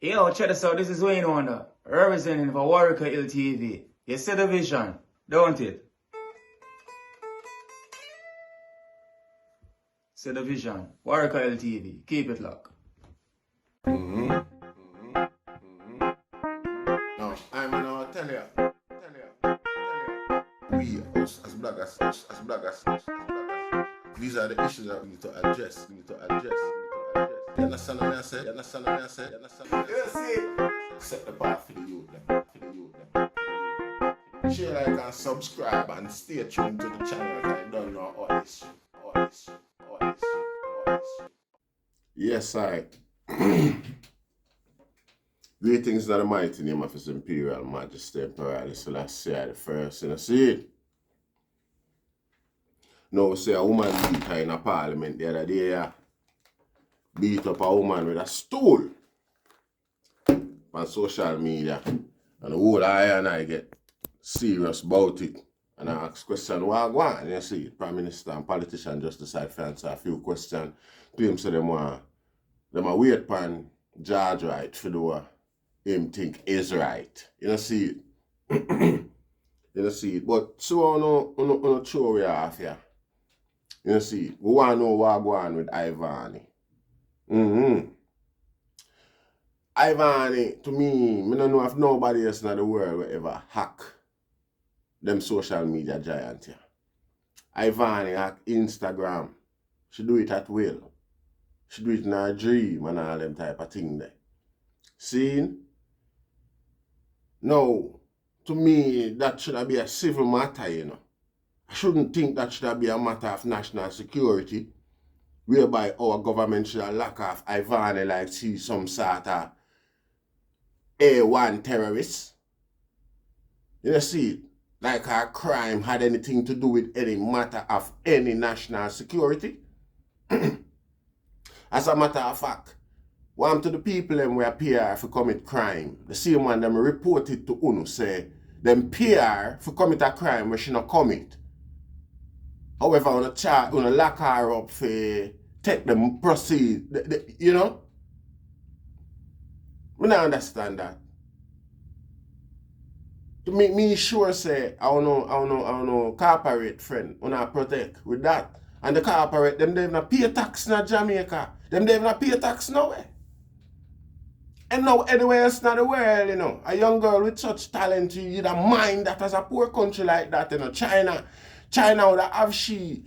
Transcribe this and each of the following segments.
Yo, check this out. This is Wayne Wonder, representing for Warieka LTV. You see the vision, don't it? See the vision. Warieka LTV. Keep it locked. No, I'm gonna tell you. We, us as bloggers, these are the issues that we need to address. You understand what I say? You see? Set the path for the youth them. Share, like, and subscribe and stay tuned to the channel because I don't know all this. Yes, I. Greetings to the mighty name of His Imperial Majesty Emperor Selassie the First. You see it? Now we say a woman beat her in a parliament the other day. Beat up a woman with a stool on social media. And the whole I get serious about it. And I ask question, what go on? You see, Prime Minister and politician just decide to answer a few questions. Claim say them a wait pan judge right for do him think is right. You know see it. But so on no show we off here. You know see it. We want to know what go on with IVANI. IVANI, to me don't know if nobody else in the world will ever hack them social media giant here. IVANI hack Instagram. She do it at will. She do it in her dream and all them type of thing there. See? No, to me, that should be a civil matter, you know. I shouldn't think that should be a matter of national security, whereby our government should lock off IVANI like see some sort of A1 terrorist. You know, see, like her crime had anything to do with any matter of any national security. As a matter of fact, one to the people them where PR for commit crime, the same one them reported to UNO say them PR for commit a crime where she not commit. However, on a chart, on a lock her up for take them proceed, you know? I don't understand that. To make me sure say I don't know corporate friend wanna protect with that. And the corporate them they not pay tax in Jamaica. Them they not pay tax nowhere. And now anywhere else in the world, you know, a young girl with such talent, you'd mind that as a poor country like that, you know, China would have she,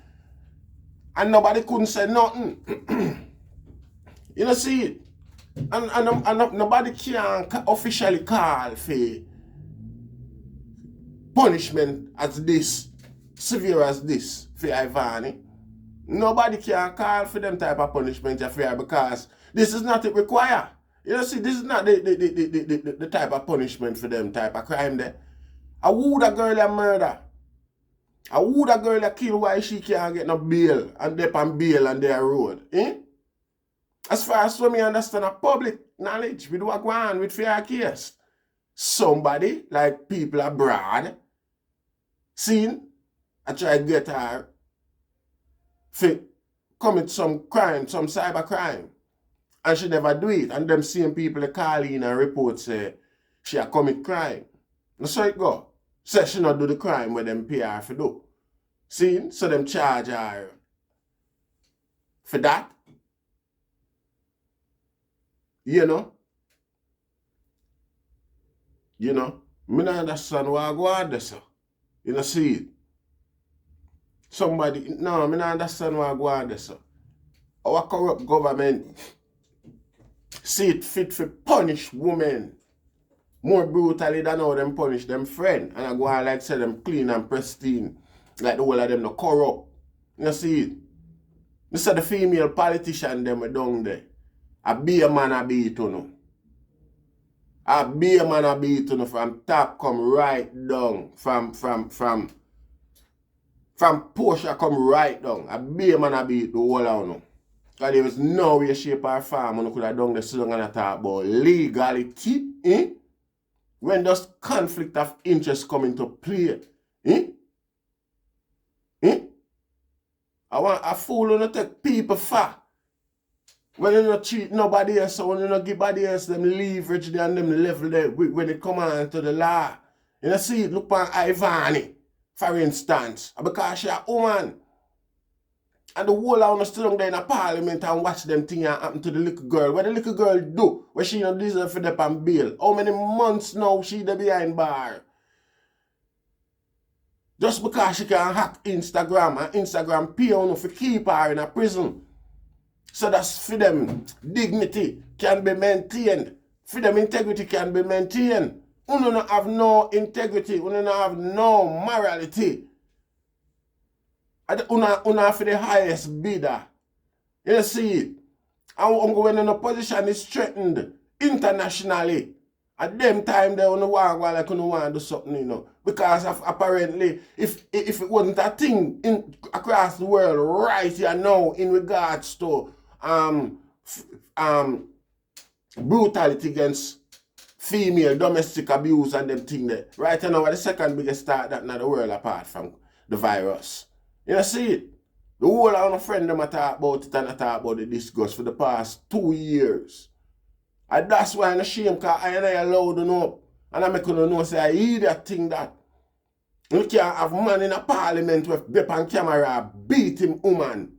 and nobody couldn't say nothing. You know, see it? And nobody can officially call for punishment as this, severe as this, for IVANI. Nobody can call for them type of punishment because this is not it require. You know, see, this is not the type of punishment for them type of crime there. I would a girl a murder. I would a girl a kill why she can't get no bail and dip on bail on their road. As far as me understand a public knowledge, we do a go on with fair case. Somebody, like people abroad, seen, I try to get her for commit some crime, some cyber crime. And she never do it. And them same people they call in and report say she a commit crime. And so it go. Say she not do the crime where them pay her for do. See? So them charge her for that. You know? Me not understand why I go on there, sir. You know, see it? Me not understand why I go on there, sir. Our corrupt government see it fit for punish women more brutally than how them punish them friend. And I go on like say them clean and pristine. Like the whole of them no corrupt. You see it? Me say the female politician them are down there. A be a man a beat you know. A be a man a beat you know from top come right down. From Portia come right down. A be a man a beat the whole of you know. Because there was no way, shape, or form when you could have done the song and talk about legality, when does conflict of interest come into play? I want a fool to take people for. When you not treat nobody else, so when you not give nobody else them leverage there and them level there when it come on to the law. You know, see it, look on IVANI, for instance, because she a woman. And the whole of us still down there in the parliament and watch them things happen to the little girl. What the little girl do? What she not deserve for them on bail? How many months now she there behind bar? Just because she can hack Instagram and Instagram pay on for keep her in a prison. So that's for them dignity can be maintained. For them integrity can be maintained. You don't have no integrity. You don't have no morality. Una for the highest bidder. You see it. And when in a position is threatened internationally, at them time they don't want like you want to do something, you know. Because apparently if it wasn't a thing across the world right here now in regards to brutality against female domestic abuse and them thing there. Right now the second biggest start that in the world apart from the virus. You see it? The whole of my friend them talk about it and I talk about the disgust for the past 2 years. And that's why I'm ashamed because I allowed them up. And I make them know say I hear that thing that you can't have a man in a parliament with grip on camera beat him woman.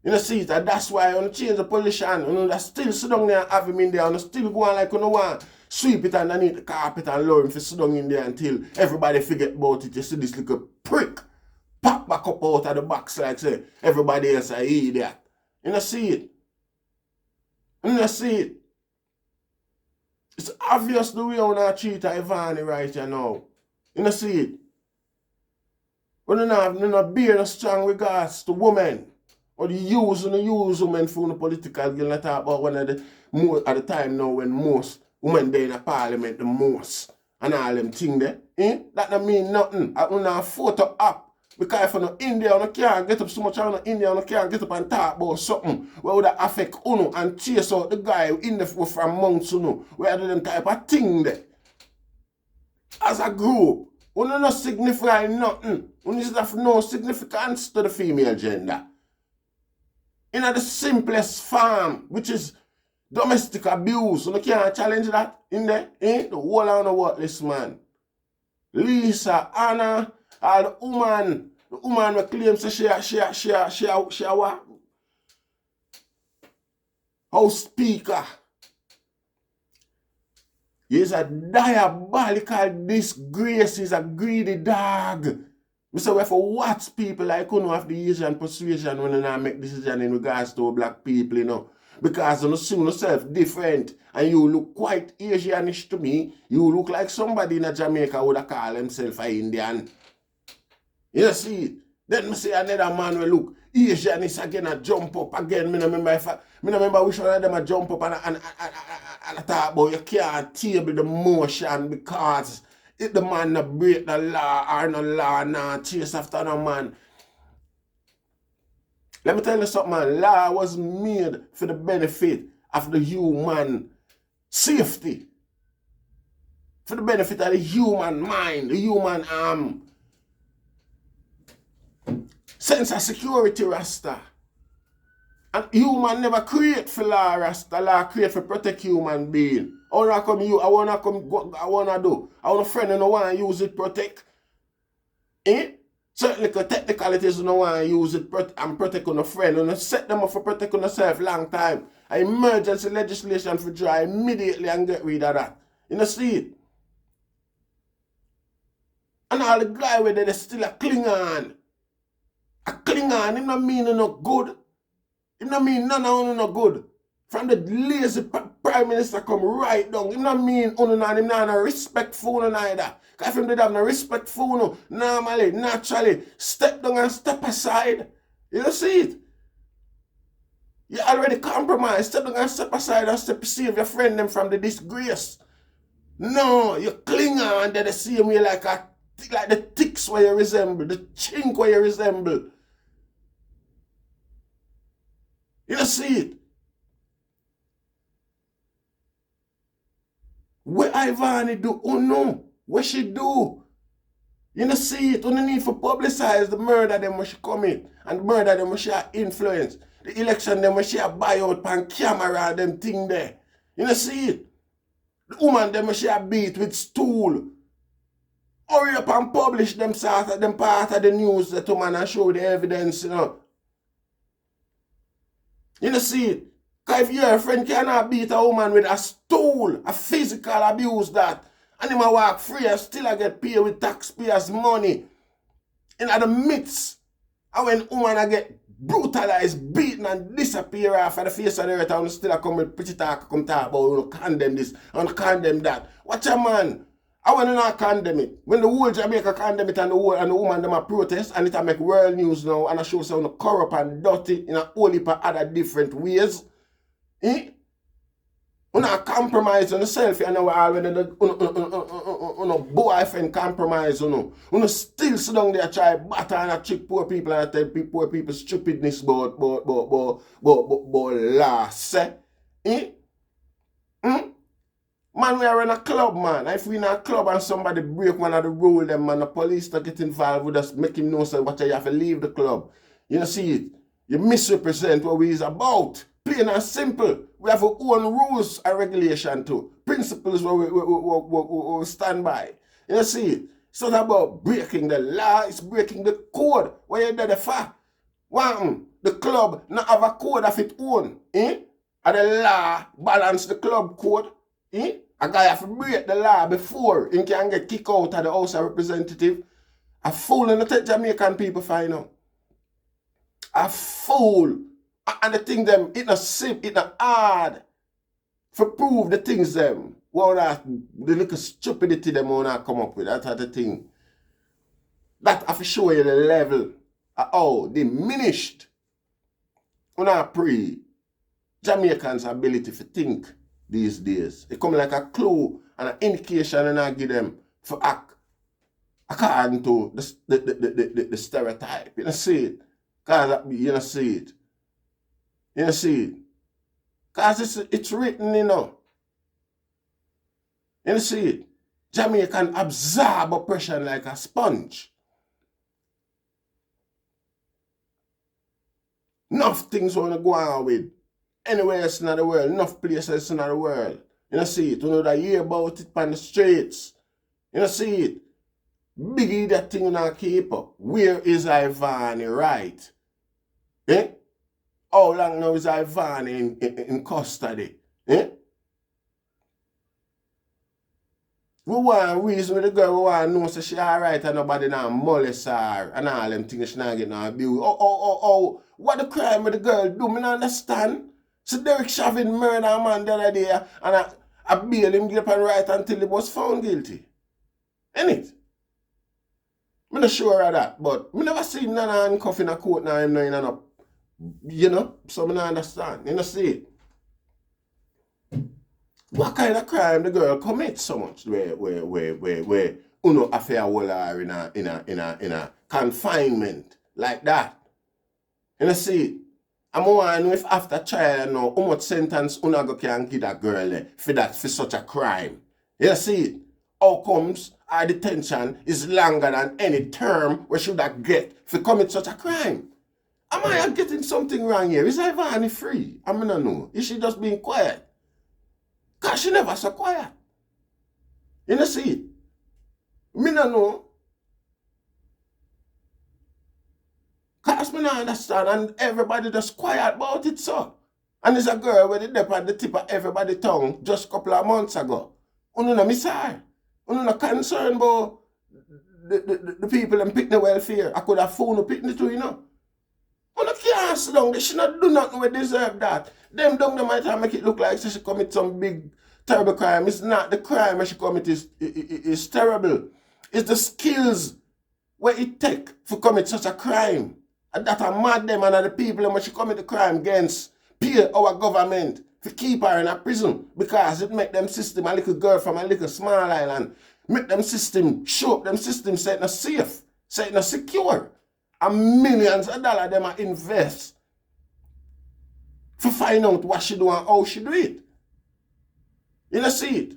You see it? And that's why I change the position. You know, still sit down there and have him in there and still go on like you know want sweep it underneath the carpet and allow him to sit down in there until everybody forget about it. You see this little prick pop back up out of the box like say everybody else I hear that. You know see it? You see it? It's obvious the way I want to treat IVANI right here now. You know see it? We don't have bear strong regards to women. Or the use women for the political game. I talk about one of the more at the time now when most women there in the parliament the most. And all them things there. That don't mean nothing. I want to photo up. Because if you're not in there, you can't get up so much on in there, you can't get up and talk about something where would affect you and chase out the guy in the from amongst you, where do them type of thing there. As a group, you don't signify nothing. You just have no significance to the female gender. In the simplest form, which is domestic abuse, you can't challenge that in there. The whole of the worthless man. Lisa, Anna, all the woman will claim say she what? House speaker. He's a diabolical disgrace. He's a greedy dog. We say we have to watch people like you know have the Asian persuasion when they make decisions in regards to black people, you know. Because you see yourself different and you look quite Asianish to me. You look like somebody in Jamaica would have called himself an Indian. You see, then I say another man will look Asianish again and jump up again. I remember which one of them a jump up and I talk about you can't table the motion because if the man not break the law or no law not chase after no man. Let me tell you something, man. Law was made for the benefit of the human safety. For the benefit of the human mind, the human sense of security, Rasta. And human never create for law, Rasta. Law create for protect human being. I want a friend and I want to use it protect. Certainly technicalities you don't want to use it and protect on a friend. And set them up for protect on yourself long time. Emergency legislation for try immediately and get rid of that. You know see it? And all the guy with they still a cling on. A cling on, him not mean no good. Him not mean none of no good. From the lazy prime minister come right down. Him not mean him not no respect for you neither. Because if him did have no respect for you, normally, naturally, step down and step aside. You see it? You already compromised. Step down and step aside and save your friend them from the disgrace. No, you cling on to the same way like the ticks where you resemble, the chink where you resemble. You see it? What IVANI do? Oh no. What she do? You know see it. You need to publicize the murder them when she commit and the murder them when she influence. The election them when she a buy out pan camera them thing there. You know see it? The woman them when she a beat with stool. Hurry up and publish them sort of them part of the news that woman and show the evidence, you know. You know see it? Because if your friend cannot beat a woman with a stool, a physical abuse that, and him a walk free and still I get paid with taxpayers' money in the midst of when woman I get brutalized, beaten and disappear off of the face of the earth and still I come with pretty talk, come talk about, you know, condemn this and condemn that. Watch a man. I want to not condemn it. When the whole Jamaica condemn it and the woman them a protest and it a make world news now and I show some corrupt and dirty in a whole heap of other different ways. Eh? You not compromise on yourself, you know, all when you boyfriend compromise, you know. You still sit down there try batter and trick poor people and tell poor people stupidness about last. Eh? Hmm? Man, we are in a club, man. If we in a club and somebody break one of the rules, them man, the police to get involved with us, make him know so what you have to leave the club. You know, see it? You misrepresent what we is about. Plain and simple. We have our own rules and regulation too. Principles where we stand by. You know, see it? It's not about breaking the law, it's breaking the code. Where you did the fact. One, the club not have a code of its own. Eh? And the law balance the club code. Eh? A guy have to break the law before he can get kicked out of the House of Representatives. A fool and the Jamaican people find out. A fool. And the thing them, it not simple, it not hard for prove the things them. The little stupidity them wanna come up with. That's the thing. That have to show you the level of how diminished when I pray Jamaicans' ability to think these days. It come like a clue and an indication and I give them for act according to the stereotype. You know see it? Cause you know see it. You know see it? Cause it's written, you know. You know see it? Jamaican absorb oppression like a sponge. Enough things want to go on with. Anywhere else in the world, enough places in the world. You know see it? You know that hear about it on the streets. You know see it? Biggie that thing not keep up. Where is IVANI right? Eh? How long now is IVANI in custody? Eh? We want reason with the girl, we want to know so she alright and nobody now molest her and all them things she not get no abuse. What the crime with the girl do? Me not understand. So Derek Chauvin murder a man the other day and I bail him get up and right until he was found guilty. Ain't it? I'm not sure of that, but I never seen none handcuff in a court now him in a, you know, so I don't understand. You know see it? What kind of crime the girl commits so much where uno affair will her in a confinement like that? You know see it? I'm wondering if after trial now how much sentence uno can give that girl for such a crime. You know see it? Outcomes our detention is longer than any term we should have get for commit such a crime. Am I getting something wrong here? Is IVANI free? I mean, I know. Is she just being quiet? Because she never so quiet. You know see it? Me no know. Because me not understand and everybody just quiet about it so. And there's a girl with the dip at the tip of everybody's tongue just a couple of months ago. You know miss her. You not concerned about the people and pick the welfare. I could have phoned up it too, you know. You can't sit down. They should not do nothing we deserve that. Them down they might have make it look like she commit some big terrible crime. It's not the crime she commit is terrible. It's the skills where it take for commit such a crime. And that are mad them and the people when she commit the crime against pay our government to keep her in a prison because it make them system a little girl from a little small island. Make them system show up them system say it not safe, say it not secure. And millions of dollars them are invest to find out what she do and how she do it. You know see it?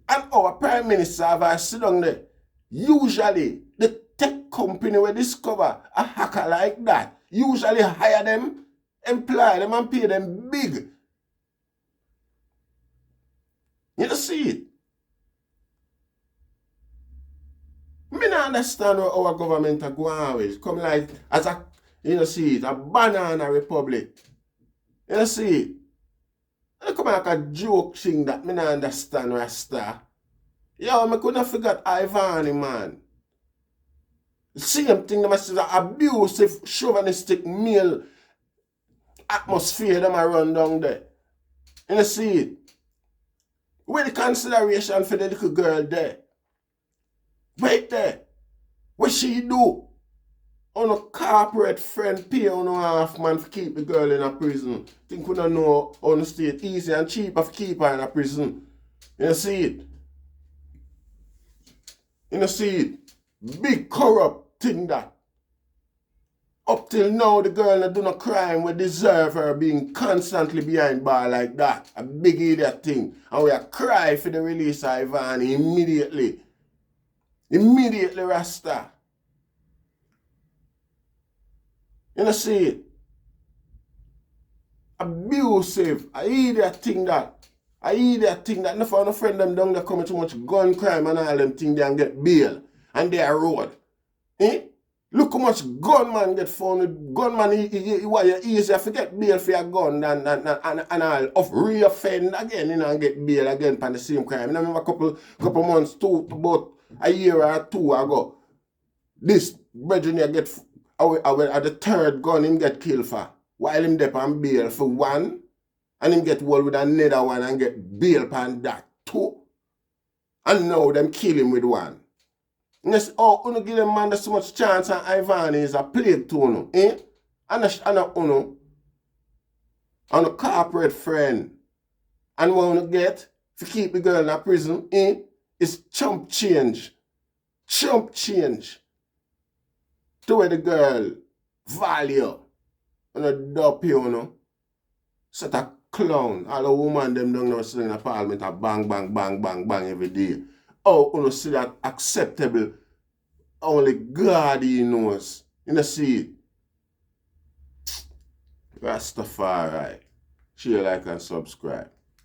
And our Prime Minister have sit down there. Usually the tech company will discover a hacker like that. Usually hire them employ them and pay them big. You don't see it. Me not understand what our government are going with. Come like as a, you know, see it, a banana republic. You know, see it. It come like a joke thing that me not understand, Rasta. Yo, me couldn't forget IVANI, man. Same thing, them is the abusive, chauvinistic male atmosphere them a run down there. You know, see it. Where the consideration for the little girl there? Wait there. What she do? On a corporate friend pay on half man to keep the girl in a prison. Think we don't know on the state easy and cheap to keep her in a prison. You know, see it? You know, see it? Big corrupt thing that. Up till now, the girl that do no crime will deserve her being constantly behind bar like that. A big idiot thing. And we are cry for the release of IVANI immediately. Immediately, Rasta. You know, see it? Abusive. I idiot thing that. I idiot thing that. No for no friend them down there coming too much gun crime and all them thing they and get bail. And they are road. Eh? Look how much gunman get found with gunman. Why easier to get bail for your gun and all of re-offend again, you know, and get bail again for the same crime. I remember a couple months, about a year or two ago, this brethren here get at the third gun him get killed for. While him there on bail for one, and him get hold with another one and get bail for that two. And now them kill him with one. Yes, oh, you give them man so much chance and IVANI is a plague to you, eh? And a corporate friend. And what you get to keep the girl in a prison, eh? Is chump change. Chump change. To where the girl value. And a dopey, you know. Set a clown. All the woman them down there sitting in the parliament a bang, bang, bang, bang, bang every day. Oh, you know, see that acceptable. Only God he knows. You know, see it. Rastafari. Share, like, and subscribe.